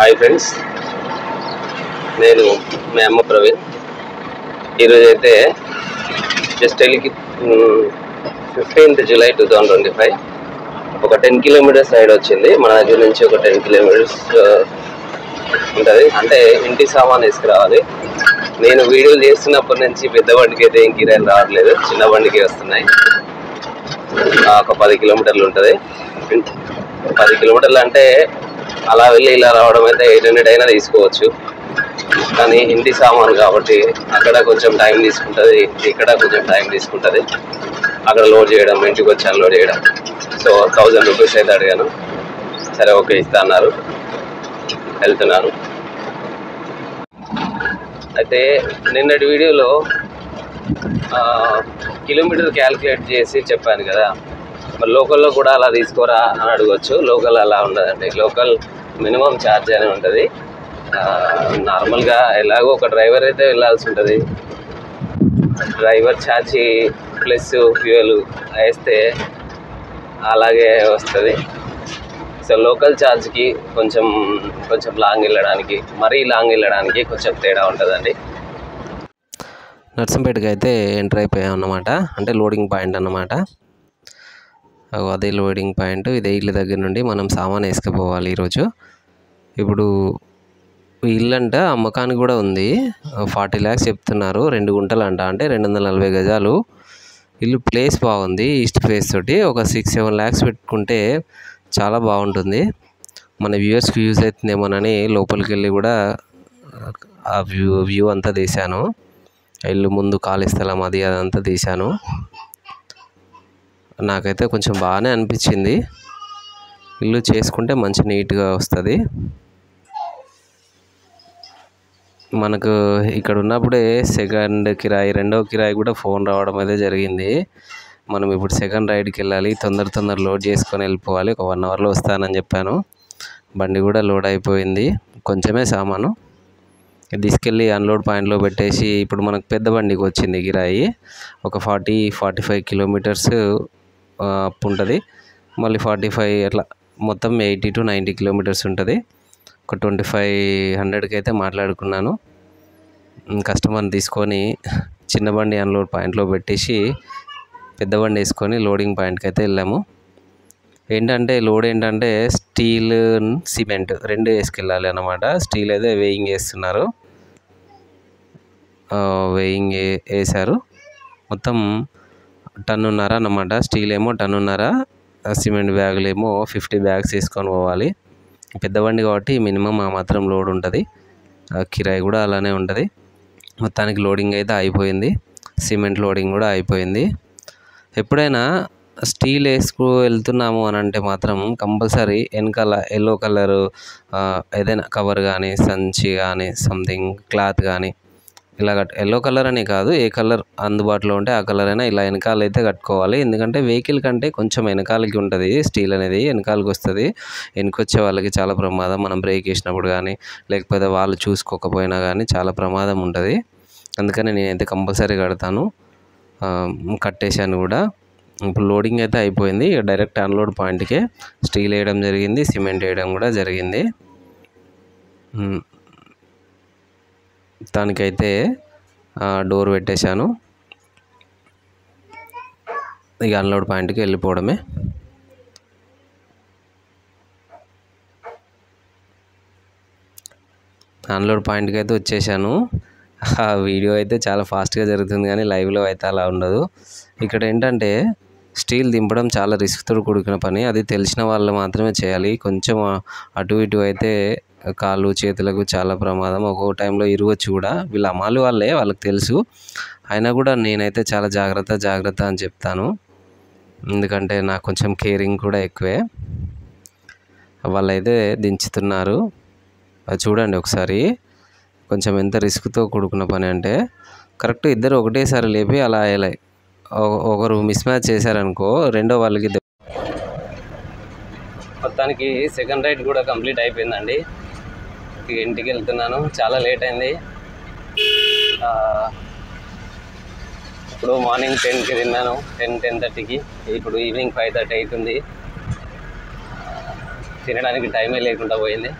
Hi friends, నేను మీ అమ్మ ప్రవీణ్. ఈరోజు అయితే జస్ట్ 15th July 2025 ఒక 10 కిలోమీటర్స్ రైడ్ వచ్చింది. మన దగ్గర నుంచి ఒక 10 కిలోమీటర్స్ ఉంటుంది. అంటే ఇంటి సామాన్ తీసుకురావాలి. నేను వీడియోలు చేస్తున్నప్పటి నుంచి పెద్ద బండికి అయితే ఏం కిరాయిలు రావట్లేదు, చిన్న బండికి వస్తున్నాయి. ఒక 10 కిలోమీటర్లు ఉంటుంది. 10 కిలోమీటర్లు అంటే అలా వెళ్ళి ఇలా రావడం అయితే 800 అయినా తీసుకోవచ్చు. కానీ ఇంటి సామాను కాబట్టి అక్కడ కొంచెం టైం తీసుకుంటుంది, ఇక్కడ కొంచెం టైం తీసుకుంటుంది. అక్కడ లోడ్ చేయడం, ఇంటికి వచ్చి అన్లోడ్ చేయడం. సో 1000 రూపీస్ అయితే అడిగాను. సరే ఓకే ఇస్తా అన్నారు. వెళ్తున్నాను. అయితే నిన్నటి వీడియోలో కిలోమీటర్ క్యాలిక్యులేట్ చేసి చెప్పాను కదా, మరి లోకల్లో కూడా అలా తీసుకోరా అని అడగవచ్చు. లోకల్ అలా ఉండదండి. లోకల్ మినిమం ఛార్జ్ అని ఉంటుంది. నార్మల్గా ఎలాగో ఒక డ్రైవర్ అయితే వెళ్ళాల్సి ఉంటుంది. డ్రైవర్ ఛార్జీ ప్లస్ ఫ్యూయల్ వేస్తే అలాగే వస్తుంది. సో లోకల్ ఛార్జ్కి కొంచెం లాంగ్ వెళ్ళడానికి, మరీ లాంగ్ వెళ్ళడానికి కొంచెం తేడా ఉంటుందండి. నర్సంపేటకి అయితే ఎంటర్ అయిపోయాం అన్నమాట. అంటే లోడింగ్ పాయింట్ అన్నమాట. అదే లోడింగ్ పాయింట్. ఇదే ఇళ్ళ దగ్గర నుండి మనం సామాన్ వేసుకుపోవాలి ఈరోజు. ఇప్పుడు ఇల్లంట అమ్మకానికి కూడా ఉంది. 40 lakhs చెప్తున్నారు. 2 గుంటలు అంట. అంటే 240 గజాలు. ఇల్లు ప్లేస్ బాగుంది. ఈస్ట్ ఫేస్ తోటి ఒక 6-7 lakhs పెట్టుకుంటే చాలా బాగుంటుంది. మన వ్యూవర్స్కి యూజ్ అవుతుందేమోనని లోపలికి వెళ్ళి కూడా ఆ వ్యూ అంతా తీశాను. ఇల్లు ముందు ఖాళీ స్థలం అదంతా తీశాను. నాకైతే కొంచెం బాగానే అనిపించింది. ఇల్లు చేసుకుంటే మంచి నీట్గా వస్తుంది. మనకు ఇక్కడ ఉన్నప్పుడే సెకండ్ కిరాయి, రెండవ కిరాయి కూడా ఫోన్ రావడం అయితే జరిగింది. మనం ఇప్పుడు సెకండ్ రైడ్కి వెళ్ళాలి. తొందర లోడ్ చేసుకొని వెళ్ళిపోవాలి. ఒక 1 hourలో వస్తానని చెప్పాను. బండి కూడా లోడ్ అయిపోయింది. కొంచెమే సామాను తీసుకెళ్ళి అన్లోడ్ పాయింట్లో పెట్టేసి ఇప్పుడు మనకు పెద్ద బండికి వచ్చింది కిరాయి. ఒక 40-45 కిలోమీటర్స్ అప్ ఉంటుంది. మళ్ళీ 45 అట్లా మొత్తం 80-90 కిలోమీటర్స్ ఉంటుంది. ఒక 2500కి అయితే మాట్లాడుకున్నాను. కస్టమర్ని తీసుకొని చిన్న బండి అన్లోడ్ పాయింట్లో పెట్టేసి పెద్ద బండి వేసుకొని లోడింగ్ పాయింట్కి అయితే వెళ్ళాము. లోడ్ ఏంటంటే స్టీల్, సిమెంట్ 2 వేసుకెళ్ళాలి అన్నమాట. స్టీల్ అయితే వేయింగ్ వేస్తున్నారు. వేయింగ్ వేశారు. మొత్తం 1.5 టన్ను అన్నమాట. స్టీల్ ఏమో 1.5 టన్ను, సిమెంట్ బ్యాగులు ఏమో 50 bags వేసుకొని పోవాలి. పెద్ద బండి కాబట్టి మినిమం ఆ మాత్రం లోడ్ ఉంటుంది. కిరాయి కూడా అలానే ఉంటుంది. మొత్తానికి లోడింగ్ అయితే అయిపోయింది. సిమెంట్ లోడింగ్ కూడా అయిపోయింది. ఎప్పుడైనా స్టీల్ వెళ్తున్నాము అని అంటే మాత్రం కంపల్సరీ వెనకాల ఎల్లో కలరు ఏదైనా కవర్ కానీ, సంచి కానీ, సంథింగ్ క్లాత్ కానీ ఇలా ఎల్లో కలర్ అని కాదు, ఏ కలర్ అందుబాటులో ఉంటే ఆ కలర్ అయినా ఇలా వెనకాల అయితే కట్టుకోవాలి. ఎందుకంటే వెహికల్ కంటే కొంచెం వెనకాలకి ఉంటుంది స్టీల్ అనేది, వెనకాలకి వస్తుంది. వెనకొచ్చే వాళ్ళకి చాలా ప్రమాదం. మనం బ్రేక్ వేసినప్పుడు కానీ, లేకపోతే వాళ్ళు చూసుకోకపోయినా కానీ చాలా ప్రమాదం ఉంటుంది. అందుకని నేనైతే కంపల్సరీ కడతాను. కట్టేశాను కూడా. ఇప్పుడు లోడింగ్ అయితే అయిపోయింది. డైరెక్ట్ అన్లోడ్ పాయింట్కే స్టీల్ వేయడం జరిగింది, సిమెంట్ వేయడం కూడా జరిగింది. దానికైతే డోర్ పెట్టేశాను. ఇక అన్లోడ్ పాయింట్కి వెళ్ళిపోవడమే. అన్లోడ్ పాయింట్కి అయితే వచ్చేసాను. ఆ వీడియో అయితే చాలా ఫాస్ట్గా జరుగుతుంది కానీ లైవ్లో అయితే అలా ఉండదు. ఇక్కడ ఏంటంటే స్టీల్ దింపడం చాలా రిస్క్తో కూడుకున్న పని. అది తెలిసిన వాళ్ళు మాత్రమే చేయాలి. కొంచెం అటు ఇటు అయితే కాళ్ళు చేతులకు చాలా ప్రమాదం. ఒక్కొక్క టైంలో ఇరగొచ్చు కూడా. వీళ్ళ అమ్మాలి వాళ్ళకి తెలుసు. అయినా కూడా నేనైతే చాలా జాగ్రత్త అని చెప్తాను. ఎందుకంటే నాకు కొంచెం కేరింగ్ కూడా ఎక్కువే. వాళ్ళైతే దించుతున్నారు. అది చూడండి ఒకసారి. కొంచెం ఎంత రిస్క్తో కూడుకున్న పని అంటే కరెక్ట్ ఇద్దరు ఒకటేసారి లేపి అలా వేయాలి. ఒకరు మిస్ మ్యాచ్ చేశారనుకో రెండో వాళ్ళకి. మొత్తానికి సెకండ్ రైడ్ కూడా కంప్లీట్ అయిపోయిందండి. ఇంటికి వెళ్తున్నాను. చాలా లేట్ అయింది. ఇప్పుడు మార్నింగ్ 10కి తిన్నాను, 10-10:30కి. ఇప్పుడు ఈవినింగ్ 5:30 అవుతుంది. తినడానికి టైమే లేకుండా పోయింది.